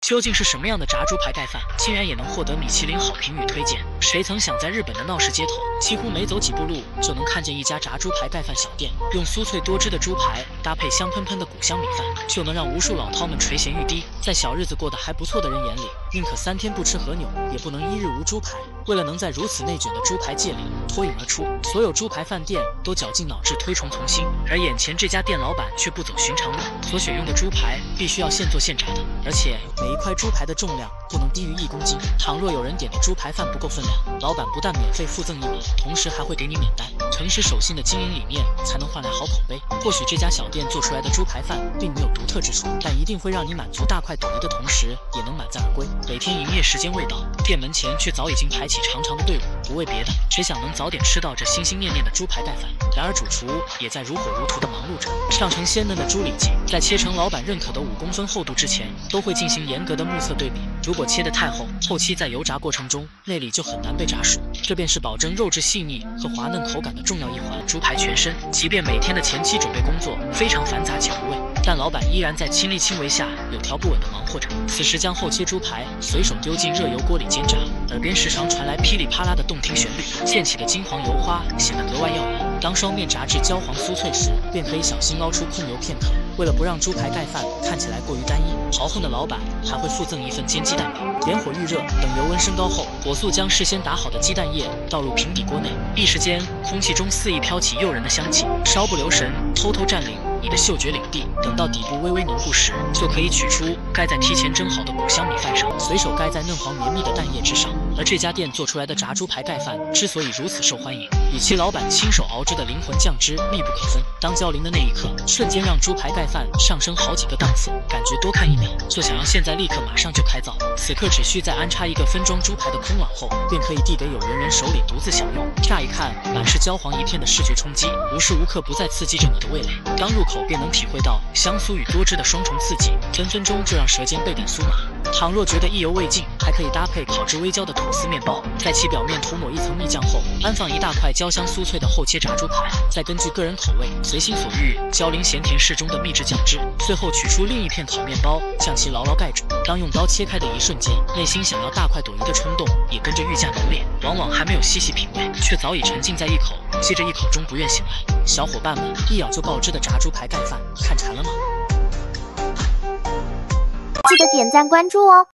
究竟是什么样的炸猪排盖饭，竟然也能获得米其林好评与推荐？谁曾想，在日本的闹市街头，几乎没走几步路就能看见一家炸猪排盖饭小店，用酥脆多汁的猪排搭配香喷喷的谷香米饭，就能让无数老饕们垂涎欲滴。在小日子过得还不错的人眼里，宁可3天不吃和牛，也不能1日无猪排。为了能在如此内卷的猪排界里脱颖而出，所有猪排饭店都绞尽脑汁推崇从新，而眼前这家店老板却不走寻常路，所选用的猪排必须要现做现炸的，而且每一块猪排的重量不能低于1公斤。倘若有人点的猪排饭不够分量，老板不但免费附赠1碗，同时还会给你免单。诚实守信的经营理念才能换来好口碑。或许这家小店做出来的猪排饭并没有独特之处，但一定会让你满足大快朵颐的同时，也能满载而归。每天营业时间未到，店门前却早已经排起长长的队伍，不为别的，只想能早点吃到这心心念念的猪排盖饭。然而主厨也在如火如荼地忙碌着，上成鲜嫩的猪里脊，在切成老板认可的5公分厚度之前，都会进行严格的目测对比。如果切得太厚，后期在油炸过程中内里就很难被炸熟，这便是保证肉质细腻和滑嫩口感的重要一环。猪排全身，即便每天的前期准备工作非常繁杂且无味，但老板依然在亲力亲为下有条不紊地忙活着。此时将厚切猪排随手丢进热油锅里煎炸，耳边时常传来噼里啪啦的动听旋律，溅起的金黄油花显得格外耀眼。当双面炸至焦黄酥脆时，便可以小心捞出控油片刻。为了不让猪排盖饭看起来过于单一，豪横的老板还会附赠1份煎鸡蛋饼。点火预热，等油温升高后，火速将事先打好的鸡蛋液倒入平底锅内，一时间空气中肆意飘起诱人的香气，稍不留神偷偷占领你的嗅觉领地。等到底部微微凝固时，就可以取出盖在提前蒸好的谷香米饭上，随手盖在嫩黄绵密的蛋液之上。而这家店做出来的炸猪排盖饭之所以如此受欢迎，与其老板亲手熬制的灵魂酱汁密不可分。当浇淋的那一刻，瞬间让猪排盖饭上升好几个档次，感觉多看1秒就想要现在立刻马上就开造。此刻只需再安插一个分装猪排的空碗后，便可以递给有缘人手里独自享用。乍一看满是焦黄一片的视觉冲击，无时无刻不在刺激着你的味蕾。刚入口便能体会到香酥与多汁的双重刺激，分分钟就让舌尖倍感酥麻。倘若觉得意犹未尽，还可以搭配烤至微焦的吐司面包，在其表面涂抹1层蜜酱后，安放1大块焦香酥脆的厚切炸猪排，再根据个人口味随心所欲浇淋咸甜适中的秘制酱汁，最后取出另一片烤面包，将其牢牢盖住。当用刀切开的一瞬间，内心想要大快朵颐的冲动也跟着愈加浓烈，往往还没有细细品味，却早已沉浸在一口接着一口中不愿醒来。小伙伴们，一咬就爆汁的炸猪排盖饭，看馋了吗？记得点赞关注哦。